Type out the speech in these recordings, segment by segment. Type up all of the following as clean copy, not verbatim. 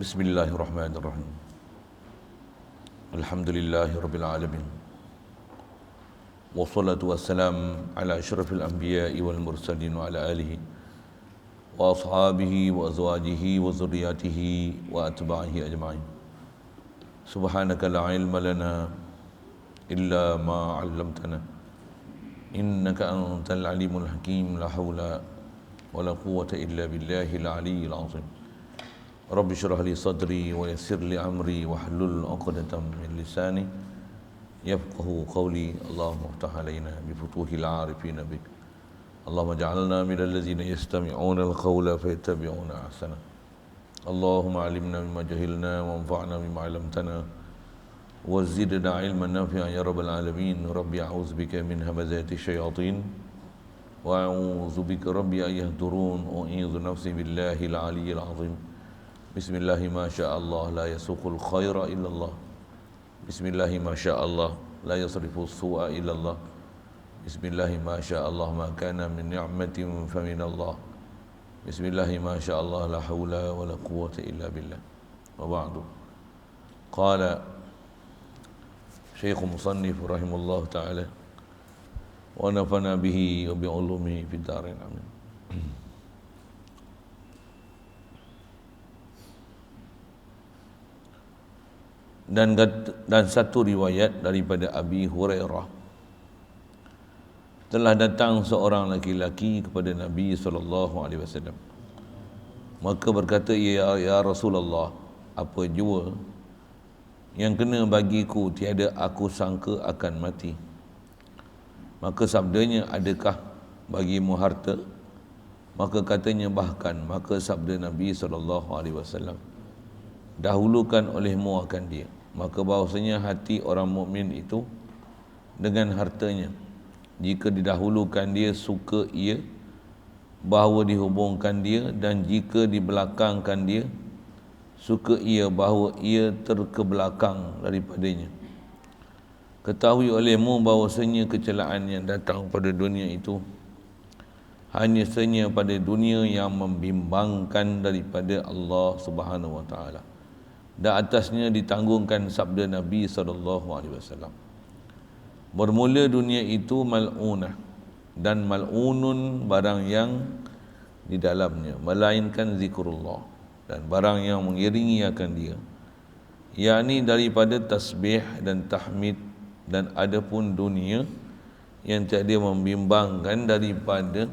Bismillahirrahmanirrahim. Alhamdulillahirabbil alamin. Wassalatu wassalam ala asyrafil anbiya'i wal mursalin wa ala alihi wa ashabihi wa azwajihi wa zurriyyatihi wa atba'ihi ajma'in. Subhanaka la ilma lana illa ma 'allamtana innaka antal alimul hakim. La haula wa la quwwata illa billahil aliyyil azim. Rabbi syrah li sadri wa yassir li amri wahlul 'uqdatam min lisani yafqahu qawli. Allahumma iftah alaina bi futuhil 'arifin bik. Allahumma ja'alna minal ladzina yastami'una al-qawla fayattabi'una ahsana. Allahumma 'allimna mimma jahilna wanfa'na bima 'allamtana wa zidna 'ilman nafi'an ya rabbal alamin. Rabbi a'udzubika min hamazati syayatin wa a'udzubika rabbi an yahdurun. U'idzu nafsi billahil 'aliyyil 'azim. Bismillahi ma sya'allah la yasuqul khaira illallah. Bismillahi ma sya'allah la yasrifu su'a illallah. Bismillahi ma sya'allah ma kana min ni'matin fa minallah. Bismillahi ma sya'allah la hawla wa la quwwata illa billah. Wa ba'du. Qala Syekh Musannif rahimahullah ta'ala wa nafana bihi wa bi'ulumihi fid dharain amin. Dan satu riwayat daripada Abi Hurairah, telah datang seorang laki-laki kepada Nabi SAW. Maka berkata, ya Rasulullah, apa jua yang kena bagiku, tiada aku sangka akan mati. Maka sabdanya, adakah bagimu harta? Maka katanya, bahkan. Maka sabda Nabi SAW, dahulukan olehmu akan dia. Maka bahawasanya hati orang mukmin itu dengan hartanya. Jika didahulukan dia, suka ia bahawa dihubungkan dia, dan jika dibelakangkan dia, suka ia bahawa ia terkebelakang daripadanya. Ketahui olehmu bahawasanya kecelaan yang datang pada dunia itu hanya sahaja pada dunia yang membimbangkan daripada Allah Subhanahu wa taala. Dan atasnya ditanggungkan sabda Nabi SAW. Bermula dunia itu mal'unah, dan mal'unun barang yang di dalamnya, melainkan zikrullah, dan barang yang mengiringi akan dia, yakni daripada tasbih dan tahmid. Dan adapun dunia yang tiada membimbangkan daripada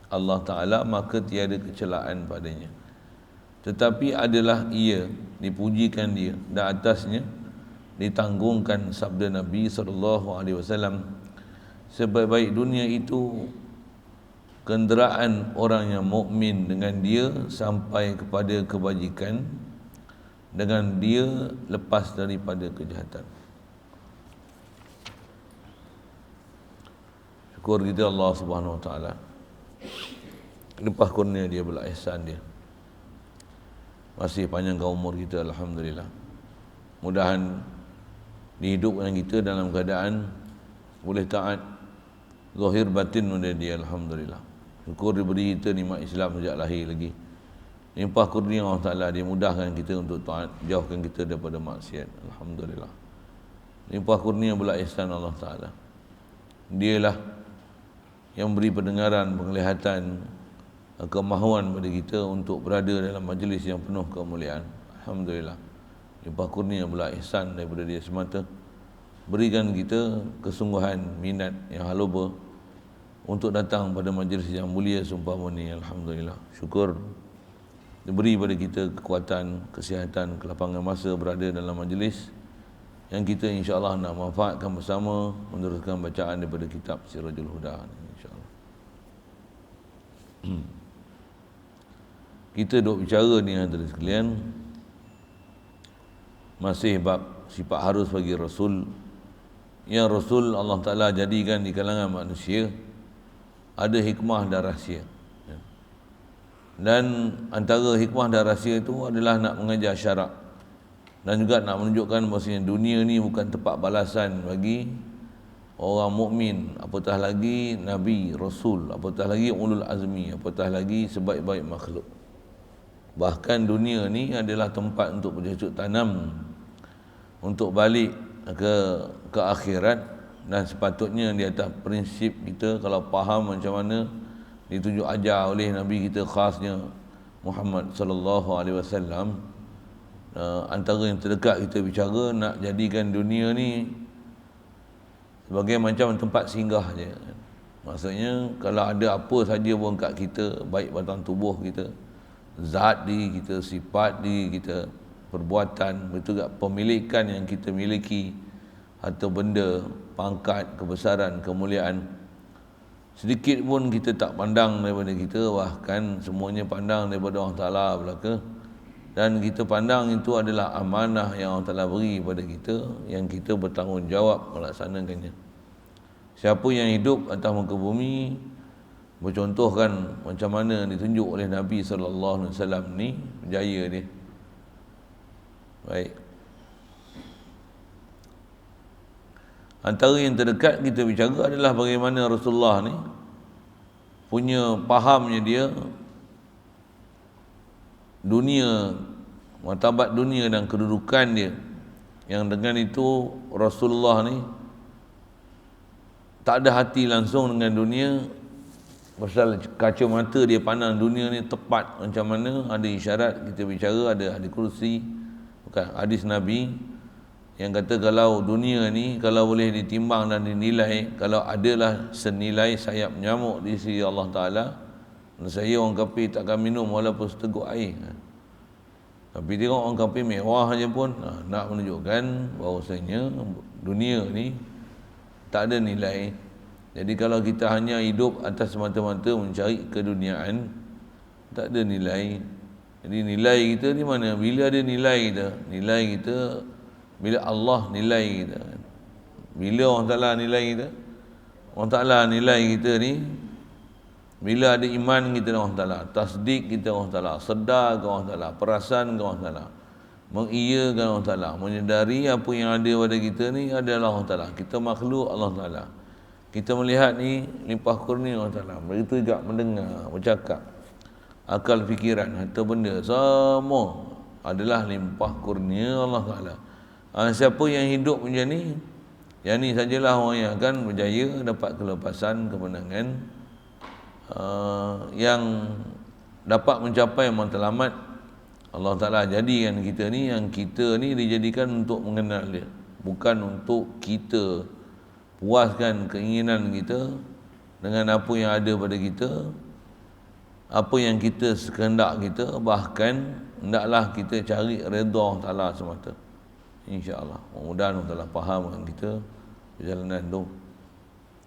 Allah Ta'ala, maka tiada kecelaan padanya. Tetapi adalah ia, dipujikan dia, dan atasnya ditanggungkan sabda Nabi SAW. Sebaik-baik dunia itu kenderaan orang yang mukmin dengan dia sampai kepada kebajikan, dengan dia lepas daripada kejahatan. Syukur kita Allah Subhanahu Wa Taala, lepas kurnia dia pula ihsan dia. Masih panjangkan umur kita, alhamdulillah. Mudahan dihidupkan kita dalam keadaan boleh taat zahir batin pada dia, alhamdulillah. Syukur diberi kita nikmat Islam sejak lahir lagi. Limpah kurnia Allah Ta'ala, dia mudahkan kita untuk taat, jauhkan kita daripada maksiat, alhamdulillah. Limpah kurnia pula ihsan Allah Ta'ala. Dialah yang beri pendengaran, penglihatan, kemahuan pada kita untuk berada dalam majlis yang penuh kemuliaan. Alhamdulillah. Limpah kurnia pula ihsan daripada dia semata. Berikan kita kesungguhan, minat yang haluba untuk datang pada majlis yang mulia seumpama ni. Alhamdulillah. Syukur diberi pada kita kekuatan, kesihatan, kelapangan masa berada dalam majlis yang kita insya-Allah nak manfaatkan bersama, meneruskan bacaan daripada kitab Sirajul Huda insya-Allah. Kita duk bicara ni hadirin sekalian, masih bab sifat harus bagi Rasul. Yang Rasul Allah Ta'ala jadikan di kalangan manusia ada hikmah dan rahsia. Dan antara hikmah dan rahsia itu adalah nak mengajar syarak, dan juga nak menunjukkan bahawasanya dunia ni bukan tempat balasan bagi orang mukmin, apatah lagi Nabi, Rasul, apatah lagi ulul azmi, apatah lagi sebaik-baik makhluk. Bahkan dunia ni adalah tempat untuk bercocok tanam, untuk balik ke akhirat. Dan sepatutnya di atas prinsip kita, kalau faham macam mana ditunjuk ajar oleh Nabi kita khasnya Muhammad sallallahu alaihi wasallam, antara yang terdekat kita bicara nak jadikan dunia ni sebagai macam tempat singgah je. Maksudnya kalau ada apa saja pun kat kita, baik batang tubuh kita, zat diri kita, sifat diri kita, perbuatan, betul tak, pemilikan yang kita miliki, atau benda, pangkat, kebesaran, kemuliaan, sedikit pun kita tak pandang daripada kita, bahkan semuanya pandang daripada Allah Ta'ala belaka. Dan kita pandang itu adalah amanah yang Allah Ta'ala beri kepada kita, yang kita bertanggungjawab melaksanakannya. Siapa yang hidup atas muka bumi, bercontohkan macam mana ditunjuk oleh Nabi SAW ni, berjaya dia. Baik. Antara yang terdekat kita bicara adalah bagaimana Rasulullah ni punya fahamnya dia dunia, martabat dunia dan kedudukan dia, yang dengan itu Rasulullah ni tak ada hati langsung dengan dunia. Pasal kacamata dia pandang dunia ni tepat macam mana, ada isyarat kita bicara, ada hadis kursi, bukan hadis Nabi yang kata kalau dunia ni kalau boleh ditimbang dan dinilai, kalau adalah senilai sayap nyamuk di sisi Allah Ta'ala, saya orang kafir takkan minum walaupun seteguk air. Tapi tengok orang kafir mewah aja pun, nak menunjukkan bahawasanya dunia ni tak ada nilai. Jadi kalau kita hanya hidup atas semata-mata mencari keduniaan, tak ada nilai. Jadi nilai kita di mana? Bila ada nilai kita? Nilai kita bila Allah nilai kita. Bila orang Ta'ala nilai kita? Allah Ta'ala nilai kita ni bila ada iman kita dengan Allah Ta'ala, tasdik kita dengan Allah Ta'ala, sedar ke Allah Ta'ala, perasan ke Allah Ta'ala, mengiyakan Allah Ta'ala, menyedari apa yang ada pada kita ni adalah Allah Ta'ala. Kita makhluk Allah Ta'ala. Kita melihat ni limpah kurnia Allah Ta'ala. Begitu juga mendengar, bercakap, akal fikiran, harta benda, semua adalah limpah kurnia Allah Ta'ala. Siapa yang hidup macam ni, yang ni sajalah orang yang akan berjaya, dapat kelepasan, kemenangan, yang dapat mencapai matlamat Allah Ta'ala. Jadikan kita ni, yang kita ni dijadikan untuk mengenal dia, bukan untuk kita puaskan keinginan kita dengan apa yang ada pada kita, apa yang kita sekehendak kita, bahkan hendaklah kita cari redha Allah Ta'ala semata. InsyaAllah, mudah-mudahan Allah Ta'ala faham dengan kita perjalanan tu.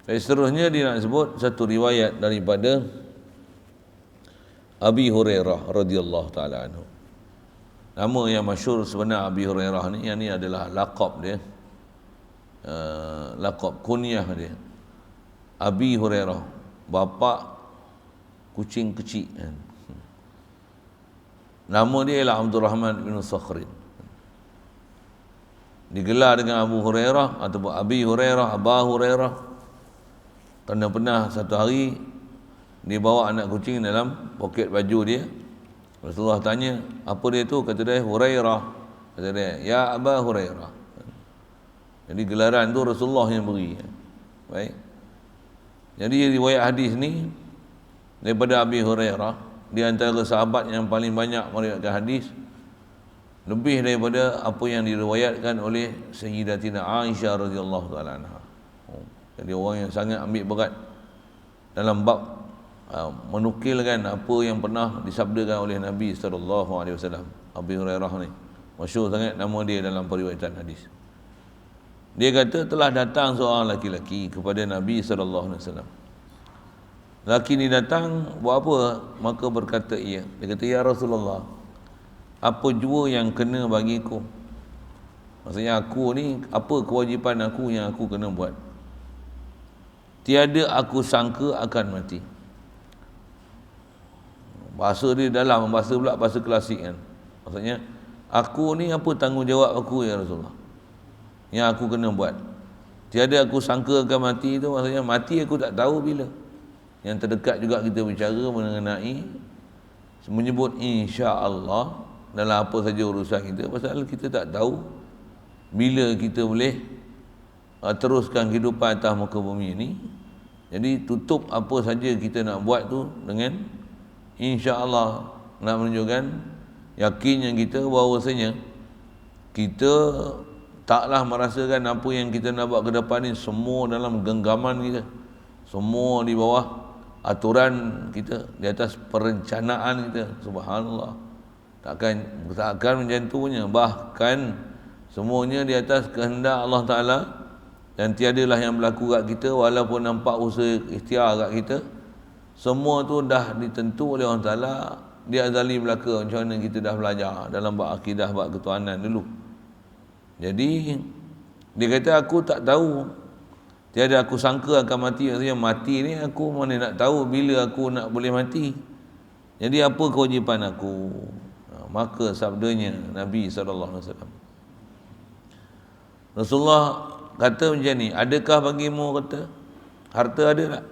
Dan seterusnya dia nak sebut satu riwayat daripada Abi Hurairah radhiyallahu ta'ala anhu. Nama yang masyhur sebenar Abi Hurairah ni, yang ni adalah laqab dia, laqab kunyah dia. Abi Hurairah, bapa kucing kecil kan. Nama dia ialah Abdul Rahman bin Sakhrin. Digelar dengan Abu Hurairah ataupun Abi Hurairah, Aba Hurairah, kerana pernah satu hari dia bawa anak kucing dalam poket baju dia. Rasulullah tanya, apa dia tu? Kata dia, Hurairah. Kata dia, ya Aba Hurairah. Jadi gelaran tu Rasulullah yang beri. Baik. Jadi riwayat hadis ni daripada Abi Hurairah, di antara sahabat yang paling banyak meriwayatkan hadis, lebih daripada apa yang diriwayatkan oleh Sayyidatina Aisyah radhiyallahu taala anha. Jadi orang yang sangat ambil berat dalam bab menukilkan apa yang pernah disabdakan oleh Nabi sallallahu alaihi wasallam. Abi Hurairah ni masyhur sangat nama dia dalam periwayatan hadis. Dia kata telah datang seorang laki-laki kepada Nabi sallallahu alaihi wasallam. Laki ni datang buat apa? Maka berkata ia. Dia kata, ya Rasulullah, apa jua yang kena bagiku? Maksudnya aku ni, apa kewajipan aku yang aku kena buat? Tiada aku sangka akan mati. Bahasa dia dalam, bahasa pula bahasa klasik kan. Maksudnya, aku ni apa tanggungjawab aku ya Rasulullah, yang aku kena buat? Tiada aku sangka akan mati tu maksudnya mati aku tak tahu bila. Yang terdekat juga kita bicara mengenai menyebut insya-Allah dalam apa saja urusan kita, pasal kita tak tahu bila kita boleh teruskan kehidupan atas muka bumi ini. Jadi tutup apa saja kita nak buat tu dengan insya-Allah, nak menunjukkan yakinnya kita bahawasanya kita taklah merasakan apa yang kita nak buat ke depan ni semua dalam genggaman kita, semua di bawah aturan kita, di atas perencanaan kita. Subhanallah, takkan macam tu punya, bahkan semuanya di atas kehendak Allah Ta'ala, dan tiadalah yang berlaku kat kita walaupun nampak usaha ikhtiar kat kita. Semua tu dah ditentu oleh Allah Ta'ala di azali belaka, macam mana kita dah belajar dalam bab akidah, bab ketuhanan dulu. Jadi dia kata aku tak tahu, tiada aku sangka akan mati. Maksudnya mati ni aku mana nak tahu bila aku nak boleh mati. Jadi apa kewajipan aku? Maka sabdanya Nabi SAW, Rasulullah kata macam ni, adakah bagimu, kata, harta ada tak?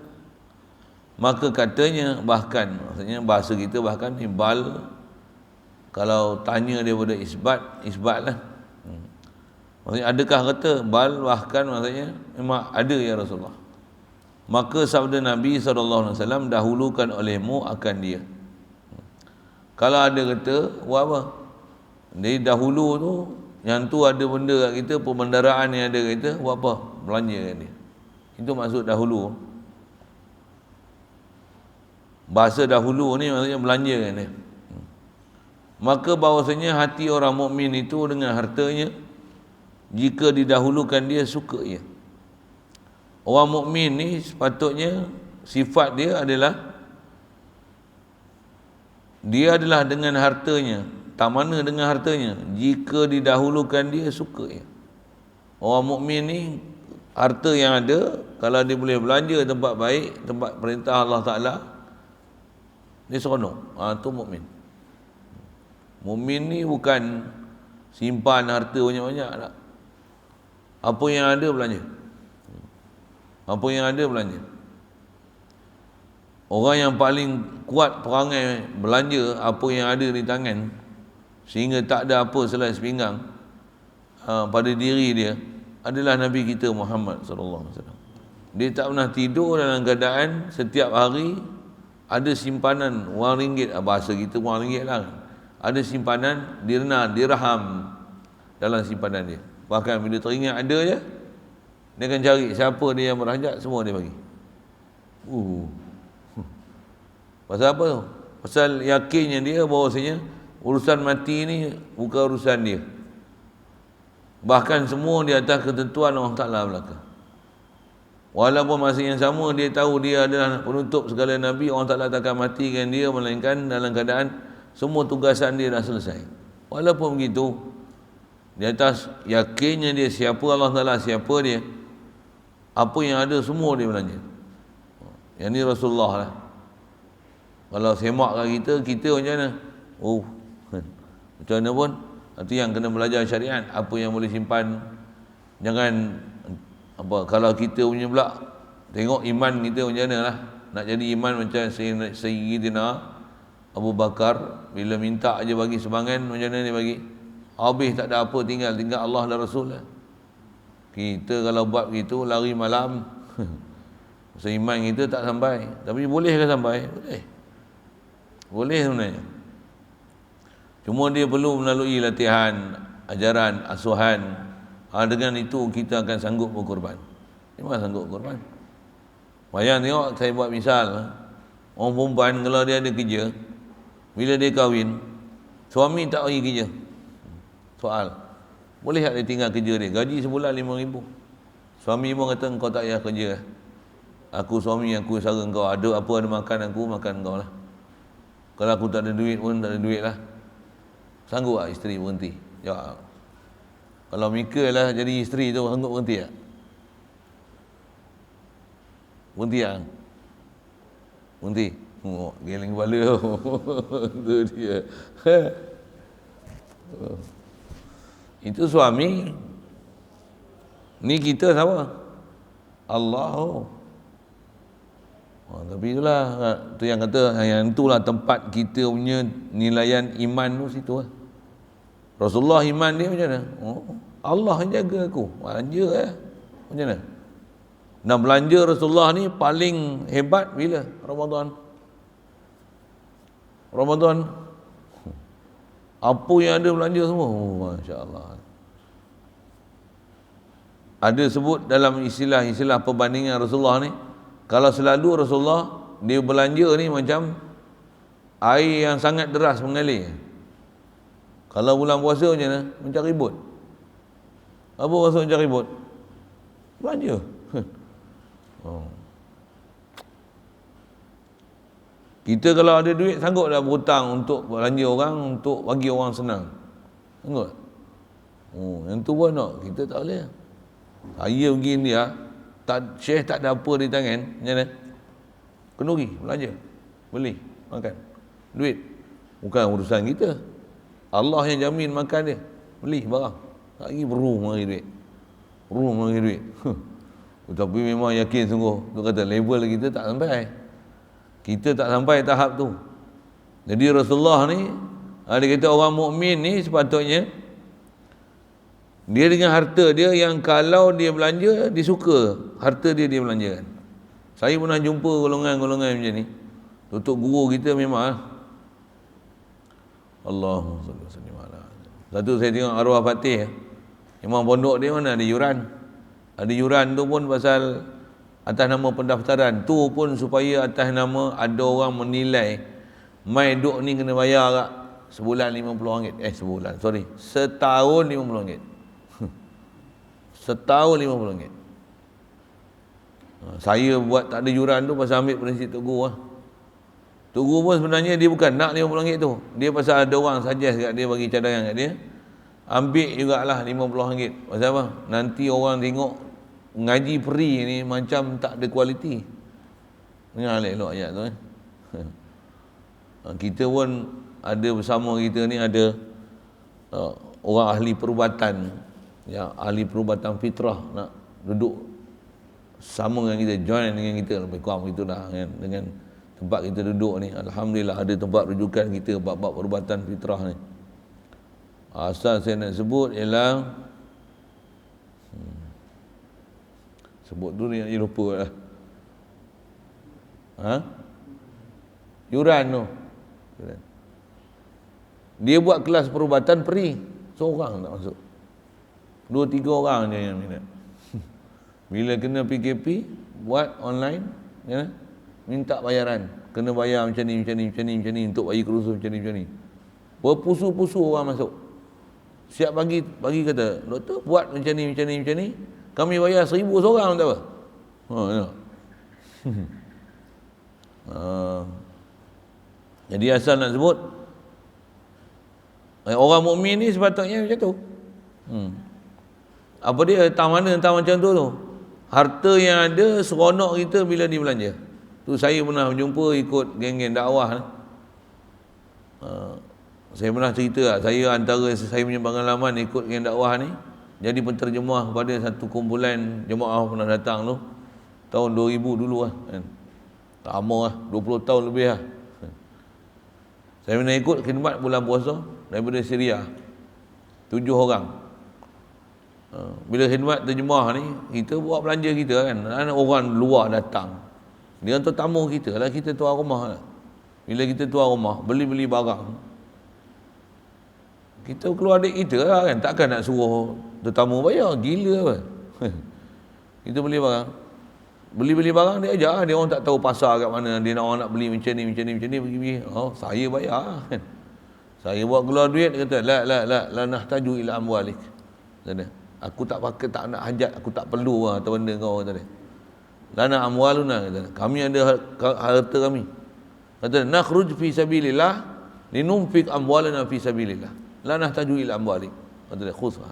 Maka katanya, bahkan, maksudnya bahasa kita bahkan ni bal, kalau tanya daripada isbat lah. Maksudnya adakah, kata bal, bahkan maksudnya memang ada ya Rasulullah. Maka sabda Nabi SAW, dahulukan olehmu akan dia. Kalau ada, kata, buat apa? Jadi dahulu tu, yang tu ada benda kat kita, perbendaraan yang ada kat kita, buat apa? Belanja kat dia. Itu maksud dahulu. Bahasa dahulu ni maksudnya belanja kat dia. Maka bahawasanya hati orang mukmin itu dengan hartanya, jika didahulukan dia, suka ia. Orang mukmin ni sepatutnya sifat dia adalah dengan hartanya. Tak mana dengan hartanya, jika didahulukan dia, suka ia. Orang mukmin ni harta yang ada, kalau dia boleh belanja tempat baik, tempat perintah Allah Ta'ala, dia seronok. Tu mukmin. Mukmin ni bukan simpan harta banyak-banyak tak. Apa yang ada belanja. Apa yang ada belanja. Orang yang paling kuat perangai belanja apa yang ada di tangan, sehingga tak ada apa selain sepinggang pada diri dia, adalah Nabi kita Muhammad SAW. Dia tak pernah tidur dalam keadaan setiap hari ada simpanan wang ringgit, bahasa kita wang ringgit lah, ada simpanan dirham dalam simpanan dia. Bahkan bila teringat ada je, dia akan cari siapa dia yang berhajat, semua dia bagi. Pasal apa tu? Pasal yakinnya dia bahawasanya urusan mati ni bukan urusan dia. Bahkan semua di atas ketentuan Allah Ta'ala belaka. Walaupun masa yang sama dia tahu dia adalah penutup segala Nabi, Allah Ta'ala takkan matikan dia melainkan dalam keadaan semua tugasan dia dah selesai. Walaupun begitu, di atas yakinnya dia siapa Allah Ta'ala, siapa dia, apa yang ada semua dia belanja. Yang ni Rasulullah lah. Kalau semak kat kita macam mana? Macam mana pun, itu yang kena belajar syariat. Apa yang boleh simpan, jangan apa, kalau kita punya pula tengok iman kita macam mana lah. Nak jadi iman macam Sayyidina Abu Bakar, bila minta aja bagi sumbangan, macam mana dia bagi? Habis tak ada apa, tinggal Allah dan Rasul lah. Kita kalau buat begitu, lari malam, seiman kita tak sampai. Tapi boleh ke sampai? Boleh sebenarnya. Cuma dia perlu melalui latihan, ajaran, asuhan. Dengan itu kita akan sanggup berkorban. Memang sanggup berkorban. Bayang tengok, saya buat misal, orang perempuan kalau dia ada kerja, bila dia kahwin, suami tak pergi kerja. Soal, boleh tak dia tinggal kerja dia? Gaji sebulan 5,000. Suami pun kata, kau tak payah kerja. Aku suami, aku sara kau. Ada apa ada makan aku, makan kau lah. Kalau aku tak ada duit pun tak ada duit lah. Sanggup tak isteri berhenti? Jawab. Kalau Mika lah jadi isteri tu, sanggup berhenti tak? Berhenti tak? Berhenti? Geleng kepala. Itu dia. Itu suami. Ni kita siapa? Allah. Tapi itulah tu yang kata yang itulah tempat kita punya nilaian iman tu situ lah. Rasulullah iman dia macam mana? Allah yang jaga aku. Belanja macam mana? Dan belanja Rasulullah ni paling hebat bila? Ramadan. Apa yang ada belanja semua? Masya-Allah. Ada sebut dalam istilah perbandingan Rasulullah ni, kalau selalu Rasulullah dia belanja ni macam air yang sangat deras mengalir. Kalau bulan puasa macam mana? Macam ribut. Apa maksud macam ribut? Belanja. Kita kalau ada duit sanggup dah berhutang untuk belanja orang, untuk bagi orang senang. Sanggup? Yang tu pun nak, kita tak boleh. Saya pergi India, Syekh tak ada apa di tangan, macam mana? Kenduri, belanja, beli, makan, duit. Bukan urusan kita. Allah yang jamin makan dia. Beli barang. Tak lagi mari duit. Mari duit. Tapi memang yakin sungguh, tu kata level kita tak sampai. Kita tak sampai tahap tu. Jadi Rasulullah ni, dia kata orang mukmin ni sepatutnya dia dengan harta dia yang kalau dia belanja, dia suka harta dia belanjakan. Saya pernah jumpa golongan-golongan macam ni. Tutup guru kita memang Allahumma salli wa sallim ala. Satu saya tengok arwah Fatih, imam pondok dia mana ada yuran. Ada yuran tu pun pasal atas nama pendaftaran. Tu pun supaya atas nama ada orang menilai mai duk ni kena bayar tak? Sebulan RM50. Setahun RM50. Setahun RM50. Saya buat tak ada yuran tu pasal ambil prinsip Tok Guru lah. Tok Guru pun sebenarnya dia bukan nak RM50 tu. Dia pasal ada orang suggest kat dia, bagi cadangan kat dia. Ambil jugalah RM50. Pasal apa? Nanti orang tengok ngaji free ni macam tak ada kualiti. Dengar elok ayat tu Kita pun ada bersama kita ni ada orang ahli perubatan, ya, ahli perubatan fitrah nak duduk sama dengan kita, join dengan kita lebih kurang begitulah kan, dengan tempat kita duduk ni. Alhamdulillah ada tempat rujukan kita bab-bab perubatan fitrah ni. Asal saya nak sebut ialah sebut dulu ni lupa lah. Yuran tu. Dia buat kelas perubatan free. Seorang tak masuk. 2-3 orang je yang minat. Bila kena PKP, buat online, ya, minta bayaran. Kena bayar macam ni untuk bagi kursus macam ni. Berpusu-pusu orang masuk. Siap bagi kata, doktor buat macam ni. Kami bayar 1,000 seorang tak apa. Ya. Jadi asal nak sebut orang mukmin ni sepatutnya macam tu. Apa dia entah macam tu. Harta yang ada seronok kita bila dia belanja. Tu saya pernah berjumpa ikut geng-geng dakwah ni. Saya pernah cerita lah, saya antara saya punya pengalaman ikut geng dakwah ni jadi penterjemah kepada satu kumpulan jemaah pernah datang tu tahun 2000 dulu lah kan. Tak lama lah, 20 tahun lebih lah. Saya pernah ikut khidmat bulan puasa daripada Syria 7 orang. Bila khidmat terjemah ni, kita buat belanja kita kan, orang luar datang, dia hantar tamu kita lah, kita tuan rumah lah. Bila kita tuan rumah, beli-beli barang, kita keluar adik kita lah kan, takkan nak suruh tetamu bayar, gila apa. Kita beli barang dia ajar, dia orang tak tahu pasar kat mana, dia nak orang nak beli macam ni pergi. Saya bayar kan. Saya buat keluar duit, dia kata la nahtaju ila amwalik. Kata aku tak pakai, tak nak hajat, aku tak perlu lah atau benda kau, kata dia. Lana amwaluna, kata kami ada harta kami. Kata nakhruj fi sabilillah linunfik amwalana fi sabilillah. La nahtaju ila amwalik. Kata dia khusha.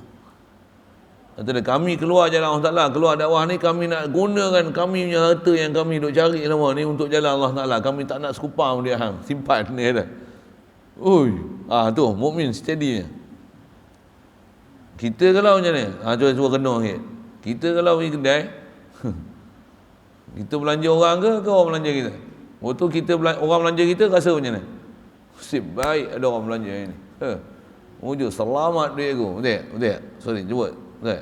Kata dia kami keluar jalan Allah Taala, keluar dakwah ni kami nak gunakan kami punya harta yang kami duk cari lama ni untuk jalan Allah Taala. Kami tak nak sekupang dia hang, simpan dia dah. Oi, tu mukmin steady. Kita kalau macam ni, cuba kena sikit. Kita kalau pergi kedai, Kita belanja orang ke orang belanja kita? Waktu kita orang belanja kita rasa macam mana? Nasib baik ada orang belanja ni. Wujud selamat duit aku. Betul? Sorry, cuba. Betul?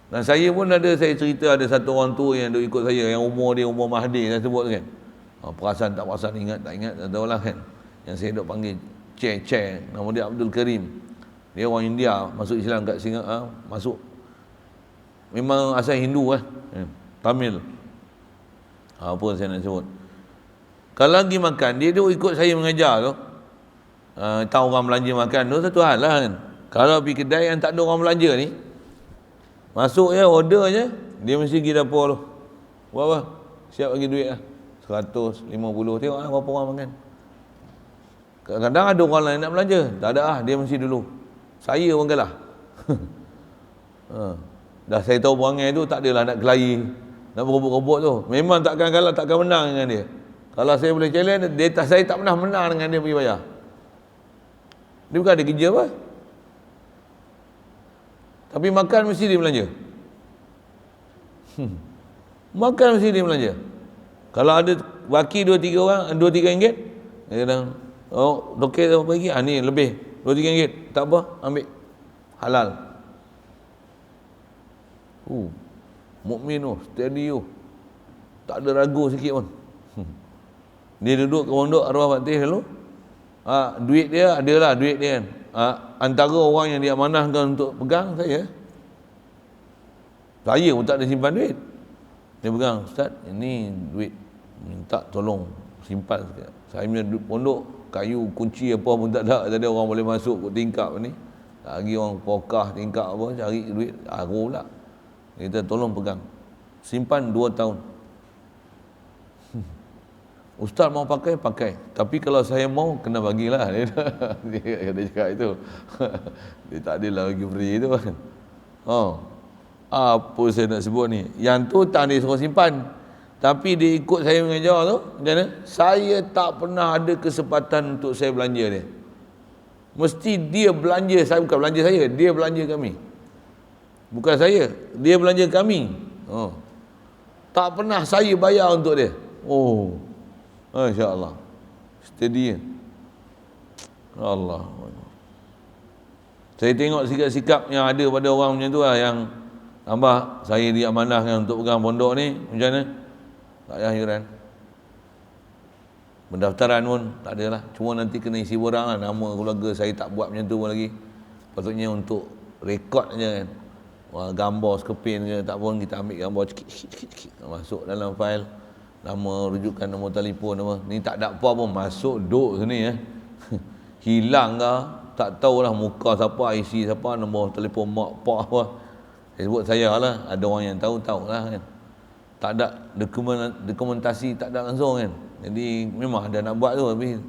Dan saya pun saya cerita ada satu orang tua yang duk ikut saya, yang umur dia umur Mahdi, saya sebut kan. Perasan tak perasan, ingat tak ingat, tak tahulah kan. Yang saya duk panggil Che, nama dia Abdul Karim. Dia orang India, masuk Islam kat Singapura, masuk. Memang asal Hindu Tamil. Apa saya nak sebut. Kalau lagi makan, dia ikut saya mengajar tu. Tahu orang belanja makan tu satu hal lah kan. Kalau pergi kedai yang tak ada orang belanja ni, masuk je, order je, dia mesti pergi dapur tu. Berapa? Siap bagi duit lah. 150, tengok lah berapa orang makan. Kadang-kadang ada orang lain nak belanja, tak ada lah, dia mesti dulu. Saya pun kalah. Dah saya tahu perangai tu, tak adalah nak kelahi, nak berebut-rebut tu. Memang takkan kalah, takkan menang dengan dia. Kalau saya boleh challenge, saya tak pernah menang dengan dia pergi bayar. Dia bukan ada kerja apa. Tapi makan mesti dia belanja. Makan mesti dia belanja. Kalau ada baki 2-3 orang, 2-3 ringgit, dia kata, doktor apa lagi? Ni lebih, 2-3 ringgit. Tak apa, ambil. Halal. Mukmin tu, steady tu. Tak ada ragu sikit pun. Dia duduk ke pondok arwah Fatih dulu. Duit dia adalah duit dia kan. Antara orang yang dia amanahkan untuk pegang saya pun tak ada simpan duit. Dia pegang, Ustaz, ini duit, minta tolong simpan sikit. Saya punya pondok kayu kunci apa pun tak ada orang boleh masuk ke tingkap ni. Lagi orang pokah tingkap apa cari duit aku pula. Kita tolong pegang, simpan 2 tahun. Ustaz mau pakai, tapi kalau saya mau kena bagilah. Dia cakap itu. Dia tak adalah bagi free itu kan. Apa saya nak sebut ni, yang tu tak dia suruh simpan, tapi dia ikut saya mengajar tu, macam mana? Saya tak pernah ada kesempatan untuk saya belanja dia. Mesti dia belanja saya, bukan belanja saya, dia belanja kami. Bukan saya, dia belanja kami. Tak pernah saya bayar untuk dia. Masya Allah, steady. Allah. Saya tengok sikap-sikap yang ada pada orang macam tu lah, yang tambah saya diamanahkan untuk pegang pondok ni, macam mana? Tak payah hairan. Pendaftaran pun tak ada lah, cuma nanti kena isi borang lah, nama keluarga saya tak buat macam tu pun lagi. Patutnya untuk rekod je kan. Gambar skepin ke tak pun, kita ambil gambar sikit masuk dalam fail. Nama, rujukan nombor telefon apa. Ni tak ada apa pun, masuk duk sini Hilang ke, tak tahulah muka siapa, IC siapa, nombor telefon mak pak apa. Saya sebut saya lah, ada orang yang tahu lah kan. Tak ada dokumentasi, tak ada langsung kan. Jadi memang ada nak buat tu, tapi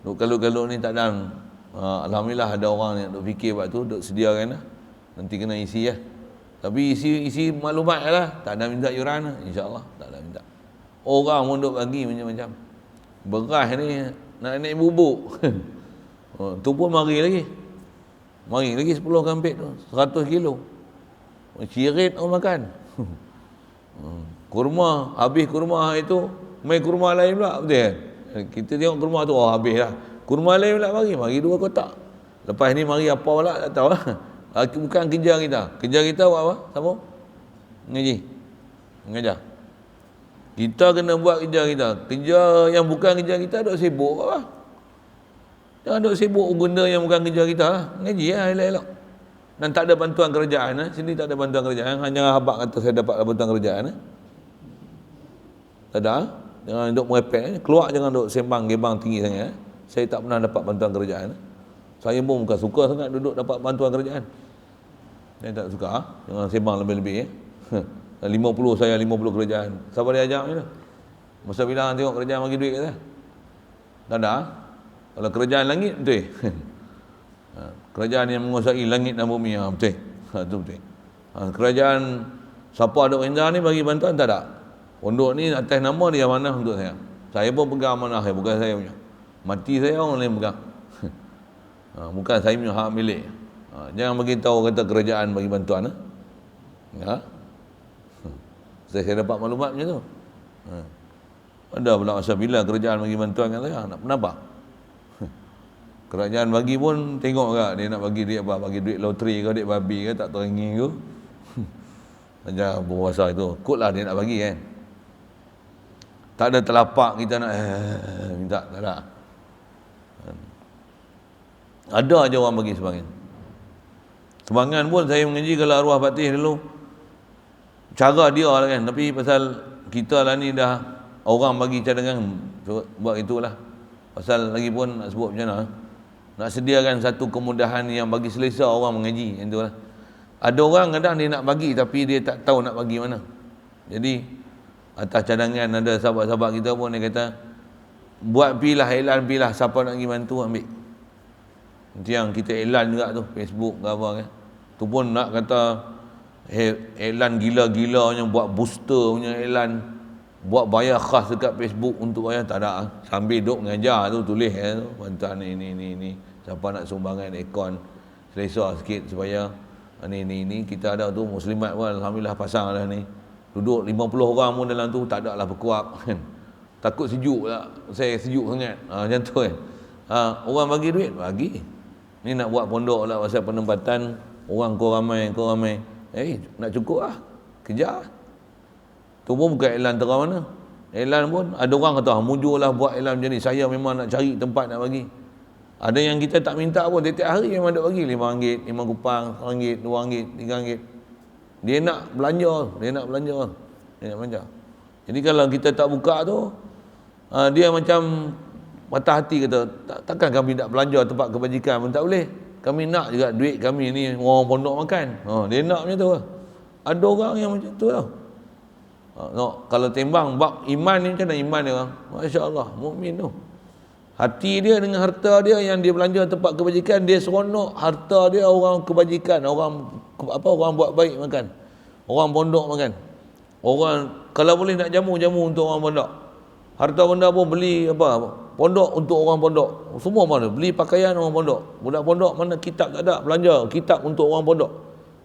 duk kalau ni tak ada. Alhamdulillah ada orang yang duk fikir buat tu, duk sediakan lah. Nanti kena isi lah. Tapi isi maklumat lah, tak ada minta yuran lah, insya-Allah tak ada minta. Orang pun duk bagi macam-macam. Beras ni nak naik bubuk. Tu pun mari lagi 10 kampit tu, 100 kilo. Cirit orang makan. Kurma, habis kurma itu, mai kurma lain pula, betul kan? Kita tengok kurma tu, habis lah. Kurma lain pula mari 2 kotak. Lepas ni mari apa pula tak tahu lah. Bukan kerja kita. Kerja kita buat apa? Siapa? Mengajar. Kita kena buat kerja kita. Kerja yang bukan kerja kita duk sibuk apa? Jangan duk sibuk guna yang bukan kerja kita lah. Ngaji lah elok-elok. Dan tak ada bantuan kerajaan. Sini tak ada bantuan kerajaan. Hanya habak kata saya dapat bantuan kerajaan. Tak ada. Jangan duk merepek. Keluar jangan duk sembang gebang tinggi sangat. Saya tak pernah dapat bantuan kerajaan. Saya pun bukan suka sangat duduk dapat bantuan kerajaan. Saya tak suka. Jangan sembang lebih-lebih. 50 saya 50 kerajaan. Siapa dia ajak ni? Masa bilang tengok kerajaan bagi duit kata. Tak ada. Kalau kerajaan langit betul. Kerajaan yang menguasai langit dan bumi betul. Itu betul. Kerajaan siapa ada perintah ni bagi bantuan tak ada. Pondok ni atas nama dia amanah untuk saya. Saya pun pegang amanah saya, bukan saya punya. Mati saya orang lain pegang. Bukan saya punya hak milik. Jangan bagi tahu kata kerajaan bagi bantuan. Saya dapat maklumat macam tu. Ada pula masa bila kerajaan bagi bantuan kat saya, nak kenapa? Kerajaan bagi pun tengok tak dia nak bagi duit apa, bagi duit loteri ke, duit babi ke, tak terengi ke. Saja berpuasa itu, kutlah dia nak bagi kan. Tak ada telapak kita nak minta, tak ada. Ada aja orang bagi sumbangan. Sumbangan pun saya mengaji kalau arwah patih dulu, cara dia lah kan, tapi pasal kita lah ni dah orang bagi cadangan, buat itulah. Pasal lagi pun nak sebut macam mana, nak sediakan satu kemudahan yang bagi selesa orang mengaji, yang itulah. Ada orang kadang dia nak bagi tapi dia tak tahu nak bagi mana. Jadi atas cadangan ada sahabat-sahabat kita pun dia kata, buat pilah iklan, pilah siapa nak pergi bantu ambil. Itu yang kita iklan juga tu, Facebook ke apa kan. Tu pun nak kata iklan gila-gila punya, buat booster punya iklan, buat bayar khas dekat Facebook untuk bayar, tak ada. Sambil duk mengajar tu tulis tu, bantuan ni. Siapa nak sumbangan akaun selesa sikit supaya ni kita ada tu muslimat pun alhamdulillah pasang dah ni. Duduk 50 orang pun dalam tu, tak ada lah berkuap kan. Takut sejuk tak, saya sejuk sangat. Macam tu kan. Orang bagi duit, bagi. Ni nak buat pondok lah pasal penempatan orang kau ramai. Nak cukup lah, kejar. Tu pun bukan iklan terang mana. Iklan pun ada orang kata mujurlah buat iklan macam ni, saya memang nak cari tempat nak bagi. Ada yang kita tak minta pun, tiap-tiap hari memang ada bagi RM5, RM5, RM1, RM2, RM3. Dia nak belanja. Jadi kalau kita tak buka tu, dia macam patah hati, kata takkan kami nak belanja tempat kebajikan pun tak boleh. Kami nak juga duit kami ni orang pondok makan. Dia nak macam tu. Ada orang yang macam tu tau. Kalau timbang bab iman ni, macam mana iman dia orang? Masya-Allah, mukmin tu. Hati dia dengan harta dia yang dia belanja tempat kebajikan, dia seronok harta dia orang kebajikan, orang buat baik makan. Orang pondok makan. Orang kalau boleh nak jamu untuk orang pondok. Harta benda pun beli pondok untuk orang pondok. Semua mana beli pakaian orang pondok. Budak pondok mana kitab tak ada, belanja kitab untuk orang pondok.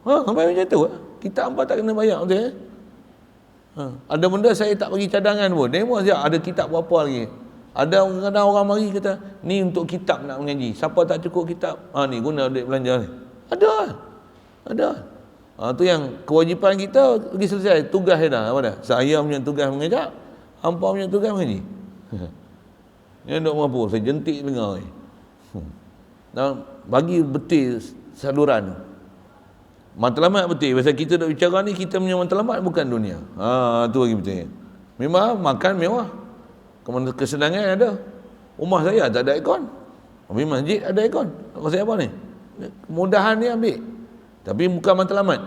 Sampai macam tu. Kitab hangpa tak kena bayar betul. Ada benda saya tak bagi cadangan pun. Demo siap ada kitab berapa lagi. Ada kadang orang mari kata, ni untuk kitab nak mengaji. Siapa tak cukup kitab, ni guna duit belanja ni. Ada. Tu yang kewajipan kita pergi selesai. Tugas dia dah. Apa dah? Saya punya tugas mengajar, hampa punya tugas mengaji. Ni duk mampu, saya jentik dengar ni. Dan bagi betul saluran. Matlamat betul. Pasal kita duk bicara ni, kita punya matlamat bukan dunia. Tu lagi betul. Memang makan mewah. Kesenangan ada. Rumah saya tak ada aircon. Tapi masjid ada aircon. Apa saya apa ni? Kemudahan ni ambil. Tapi bukan matlamat.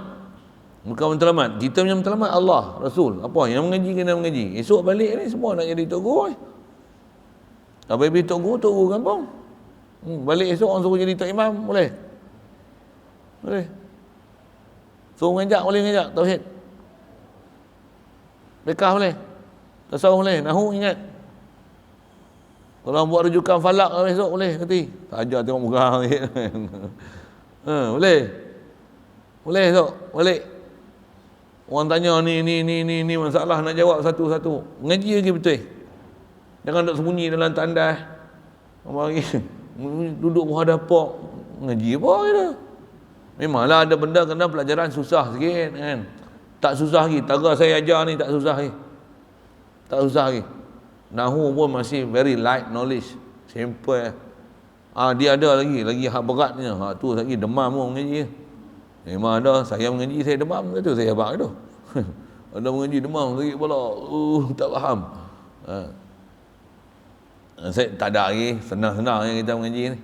Kita punya matlamat Allah, Rasul. Apa? Yang mengaji kena mengaji. Esok balik ni semua nak jadi tok guru. Habis tok guru kampung. Balik esok orang suruh jadi tok imam, boleh? Boleh. Suruh boleh ngajak tauhid. Bekah boleh. Tasawuf boleh. Nahu ingat. Kalau buat rujukan falak besok boleh nanti. Tak ajar tengok muka. Boleh. Boleh esok. Balik. Orang tanya ni masalah nak jawab satu-satu. Ngaji lagi betul. Jangan duduk sembunyi dalam tandas. Duduk berhadapan. Ngaji apa kita? Memanglah ada benda kena pelajaran susah sikit kan. Tak susah lagi. Tara saya ajar ni tak susah lagi. Tak susah lagi. Nahu pun masih very light knowledge. Simple. Dia ada lagi hak beratnya. Tu lagi demam pun mengaji. Memang ada, saya mengaji saya demam tu saya abang tu. Ada mengaji demam sakit kepala. Tak faham. Saya tak ada lagi, senang-senang yang kita mengaji ni.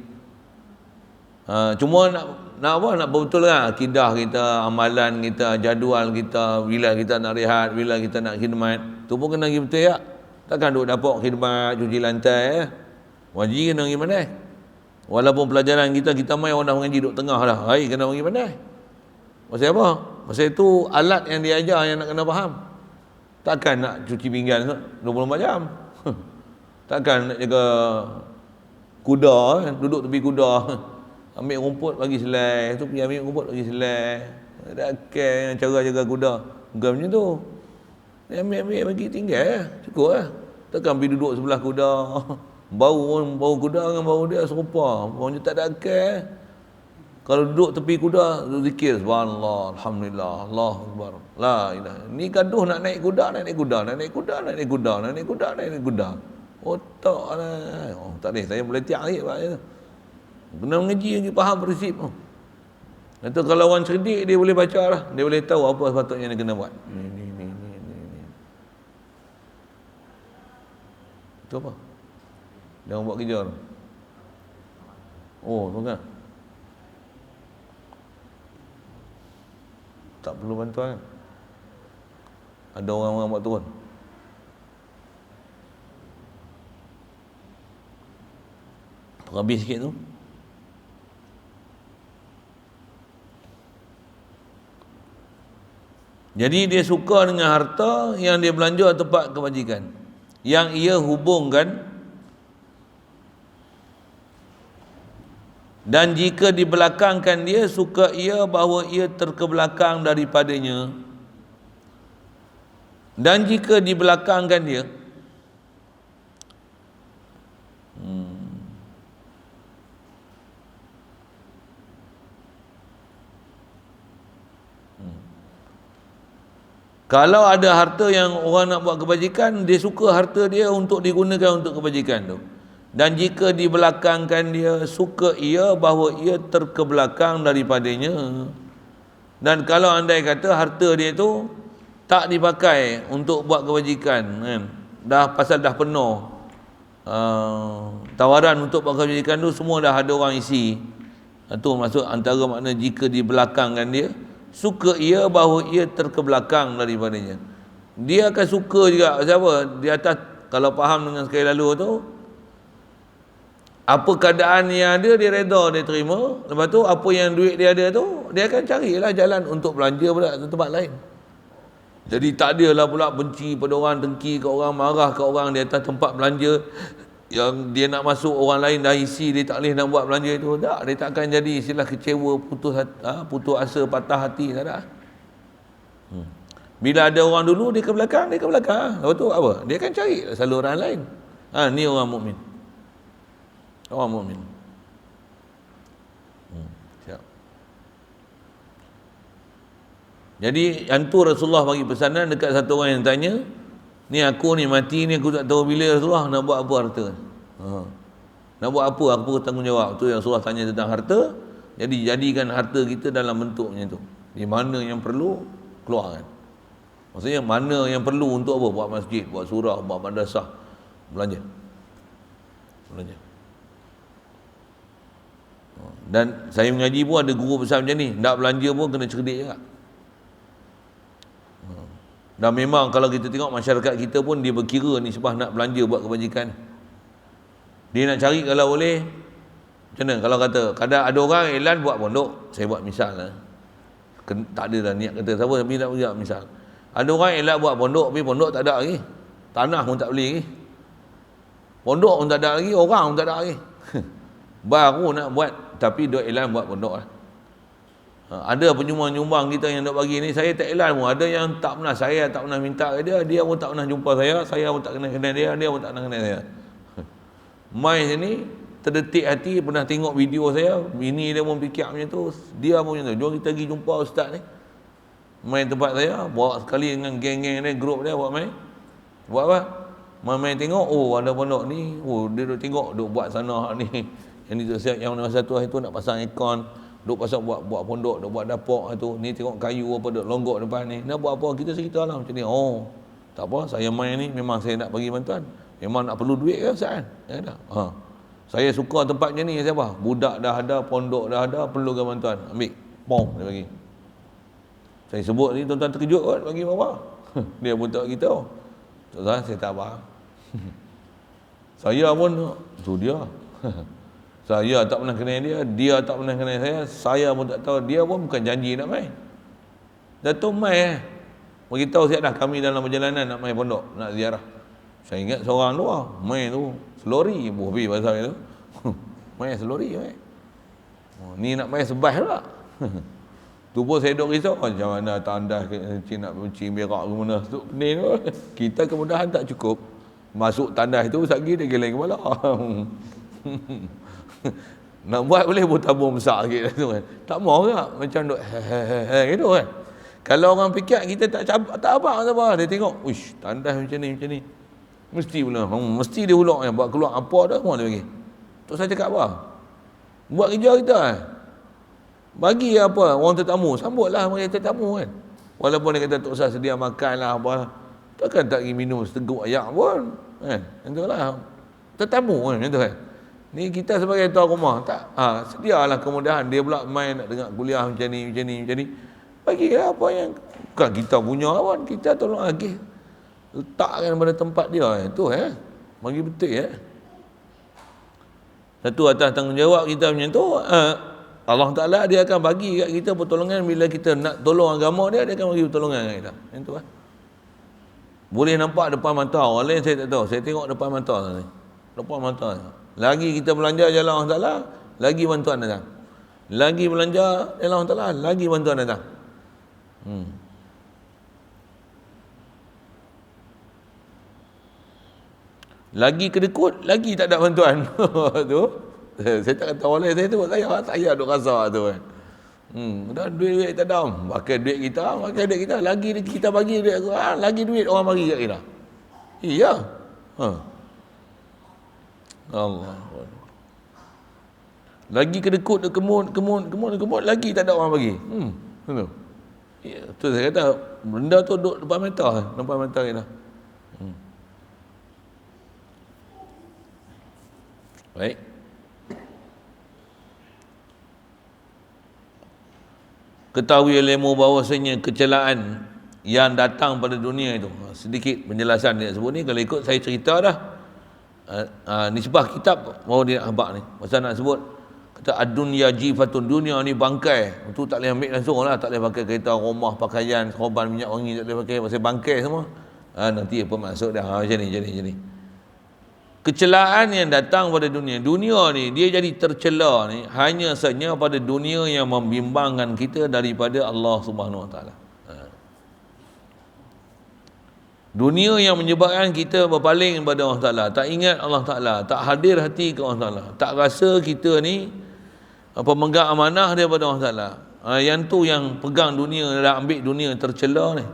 Cuma nak betul lah akidah kita, amalan kita, jadual kita, bila kita nak rehat, bila kita nak khidmat. Tu pun kena pergi betul ya. Takkan duk dapat khidmat, cuci lantai wajib kena pergi pandai. Walaupun pelajaran kita mai orang dah mengaji duk tengah dah. Hai kena pergi pandai. Pasal apa? Pasal itu alat yang diajar yang nak kena faham. Takkan nak cuci pinggan 24 jam. Takkan nak jaga kuda duduk tepi kuda. Ambil rumput bagi selai, tu pergi ambil rumput bagi selai. Tak care cara jaga kuda. Bukan macam tu. Dia ambil bagi tinggal, cukup lah. Takkan pergi duduk sebelah kuda. Bau kuda dengan bau dia serupa. Baunya tak ada akal. Kalau duduk tepi kuda, zikir subhanallah, alhamdulillah, Allahu akbar. La ilaha. Ni gaduh nak naik kuda, nak naik kuda, nak naik kuda, nak naik kuda, nak naik kuda, nak naik kuda. Otak lah. Oh, tak boleh, saya boleh tiak sikit pak. Kena mengaji lagi faham prinsip tu. Itu kalau orang cerdik dia boleh baca lah. Dia boleh tahu apa sepatutnya dia kena buat. Ni. Itu apa? Dia orang buat kerja tu. Oh, tu kan. Tak perlu bantuan. Ada orang-orang buat turun. Habis sikit tu. Jadi dia suka dengan harta yang dia belanja tempat kebajikan, yang ia hubungkan, dan jika dibelakangkan dia, suka ia bahawa ia terkebelakang daripadanya. Dan jika dibelakangkan dia, kalau ada harta yang orang nak buat kebajikan, dia suka harta dia untuk digunakan untuk kebajikan tu. Dan jika dibelakangkan dia, suka ia bahawa ia terkebelakang daripadanya. Dan kalau andai kata harta dia tu tak dipakai untuk buat kebajikan, kan, pasal dah penuh, tawaran untuk buat kebajikan tu semua dah ada orang isi. Itu maksud antara makna jika dibelakangkan dia, suka ia bahawa ia terkebelakang daripadanya. Dia akan suka juga. Siapa? Di atas, kalau faham dengan sekali lalu tu, apa keadaan yang ada dia reda, dia terima. Lepas tu apa yang duit dia ada tu, dia akan carilah jalan untuk belanja pula ke tempat lain. Jadi tak adalah pula benci pada orang, dengki ke orang, marah ke orang di atas tempat belanja yang dia nak masuk, orang lain dah isi, dia tak boleh nak buat belanja itu. Tak, dia tak akan jadi istilah kecewa, putus asa, patah hati, tak ada. Bila ada orang dulu, dia ke belakang. Lepas tu apa? Dia akan cari saluran lain. Ni orang mukmin. Orang mukmin. Siap. Jadi hantu Rasulullah bagi pesanan dekat satu orang yang tanya, ni aku ni mati ni, aku tak tahu bila Rasulullah nak buat apa harta. Nak buat apa tanggungjawab. Tu yang Rasulullah tanya tentang harta. Jadi jadikan harta kita dalam bentuknya tu. Di mana yang perlu, keluarkan. Maksudnya mana yang perlu untuk apa? Buat masjid, buat surau, buat madrasah, belanja. Dan saya mengaji pun ada guru besar macam ni, nak belanja pun kena cerdik juga. Dan memang kalau kita tengok masyarakat kita pun dia berkira ni sebab nak belanja buat kebajikan. Dia nak cari kalau boleh, macam mana kalau kata kadang ada orang iklan buat pondok, saya buat misal lah. Tak ada dah niat kata siapa, tapi nak buat misal. Ada orang iklan buat pondok, tapi pondok tak ada lagi. Tanah pun tak beli lagi. Pondok pun tak ada lagi, orang pun tak ada lagi. Baru nak buat, tapi dia iklan buat pondok lah. Ada penyumbang-nyumbang kita yang nak bagi ni, saya tak iklan pun. Ada yang tak pernah, saya tak pernah minta ke dia, dia pun tak pernah jumpa saya pun tak kenal dia, dia pun tak kenal saya. Mai sini, terdetik hati, pernah tengok video saya, bini dia pun fikir macam tu, dia pun macam tu, jom kita pergi jumpa ustaz ni. Main tempat saya, bawa sekali dengan geng-geng ni, grup dia buat main. Buat apa? Main tengok, oh ada pondok ni, oh dia duk tengok, duk buat sana ni. Yang ni tu siap, yang masa tu itu nak pasang aircon, duk pasang buat pondok, duk buat dapur tu, ni tengok kayu apa duk longgok depan ni. Nak buat apa? Kita cerita lah macam ni. Oh, tak apa, saya main ni memang saya nak bagi bantuan. Memang nak perlu duit ke Ustaz kan? Ya dah. Saya suka tempat macam ni, siapa? Budak dah ada, pondok dah ada, perlukan bantuan. Ambil. Pom dia bagi. Saya sebut ni tuan-tuan terkejut kot bagi apa? Dia pun tak kita. Tuan-tuan saya tak faham. Saya pun tu dia. Saya tak pernah kenal dia, dia tak pernah kenal saya pun tak tahu, dia pun bukan janji nak main. Datuk mai beritahu saya dah kami dalam perjalanan nak main pondok, nak ziarah. Saya ingat seorang tu main tu selori bobi pasal itu. Main selori main. Ni nak main sebah pula. Tu pun saya duk risau macam mana tandas nak mencing berak ke mana tu pening tu. Kita kemudahan tak cukup. Masuk tandas tu sagi dia geleng kepala. Nak buat boleh pun tabung besar sikit tu kan. Tak mau tak macam duk gitu kan. Kalau orang fikir kita tak abang apa dia tengok, uish tandas macam ni. Mesti pula mesti dia ulak buat keluar apa dah semua dia bagi. Tu saya cakap apa? Buat kerja kita kan. Bagi apa orang tetamu, sambutlah mereka tetamu kan. Walaupun dia kata tak usah sedia makan lah apa. Takkan tak pergi minum seteguk ayak pun kan. Itulah tetamu kan macam tu kan. Ni kita sebagai tuan rumah tak sedialah kemudahan. Dia pula main nak dengar kuliah macam ni. Bagilah apa yang bukan kita punya pun, kita tolong lagi. Letakkan pada tempat dia tu bagi betul Satu atas tanggungjawab kita macam tu, Allah Ta'ala dia akan bagi kat kita pertolongan bila kita nak tolong agama dia akan bagi pertolongan kat kita. Macam tu Boleh nampak depan mata, orang lain saya tak tahu. Saya tengok depan mata ni. Depan mata. Lagi kita belanja jalan Allah Ta'ala, lagi bantuan datang. Lagi belanja jalan Allah Ta'ala, lagi bantuan datang. Lagi kedekut, lagi tak ada bantuan. Tu saya tak kata oleh saya tu, saya duk rasa tu kan. Dah duit tak ada. Pakai duit kita, lagi kita bagi duit lagi duit orang bagi kat kita. Iya. Allah. Lagi kedekut kemut lagi tak ada orang bagi. Tu. Ya, tu saya kata benda tu duduk depan mata kita. Baik. Ketahui olehmu bahawasanya kecelaan yang datang pada dunia itu, sedikit penjelasan dia sebut ni. Kalau ikut saya cerita dah, nisbah kitab mau dia habaq ni pasal nak sebut kata ad-dunya jifatun, dunia ni bangkai. Itu tak boleh ambil langsung lah, tak boleh pakai kereta, rumah, pakaian, korban, minyak wangi, tak boleh pakai pasal bangkai semua. Nanti apa maksud dah macam ni. Kecelaan yang datang pada dunia ni dia jadi tercela ni hanya saja pada dunia yang membimbangkan kita daripada Allah Subhanahu Wa Taala. Dunia yang menyebabkan kita berpaling kepada Allah Ta'ala, tak ingat Allah Ta'ala, tak hadir hati ke Allah Ta'ala, tak rasa kita ni pemegang amanah daripada Allah Ta'ala. Yang tu yang pegang dunia, dah ambil dunia tercela ni.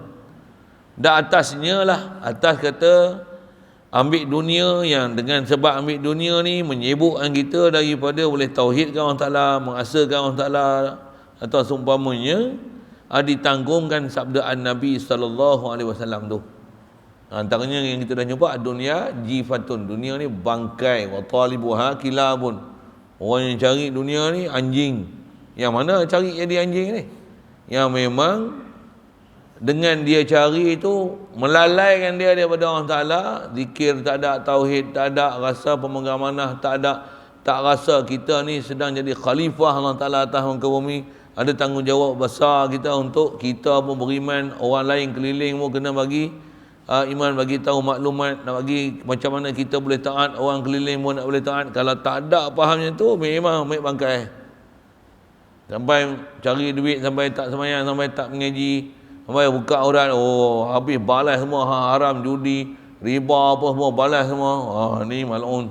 Dah atasnya lah, atas kata ambil dunia yang dengan sebab ambil dunia ni menyibukkan kita daripada boleh tauhidkan Allah Ta'ala, mengasakan Allah Ta'ala atau seumpamanya ditanggungkan sabdaan Nabi SAW tu. Antaranya yang kita dah jumpa, dunia jifatun, dunia ni bangkai, wa talibuha kilabun. Orang yang cari dunia ni anjing. Yang mana cari jadi anjing ni? Yang memang dengan dia cari itu melalaikan dia daripada Allah Ta'ala. Zikir tak ada, tauhid tak ada, rasa pemegang amanah tak ada, tak rasa kita ni sedang jadi khalifah Allah Ta'ala atas muka bumi. Ada tanggungjawab besar kita untuk kita pun beriman, orang lain keliling pun kena bagi iman, bagi tahu maklumat, nak bagi macam mana kita boleh taat, orang keliling pun nak boleh taat. Kalau tak ada fahamnya tu, memang ambil bangkai. Sampai cari duit, sampai tak semayang, sampai tak mengaji, sampai buka aurat, habis balas semua, haram, judi, riba apa semua, balas semua. Ni mal'un.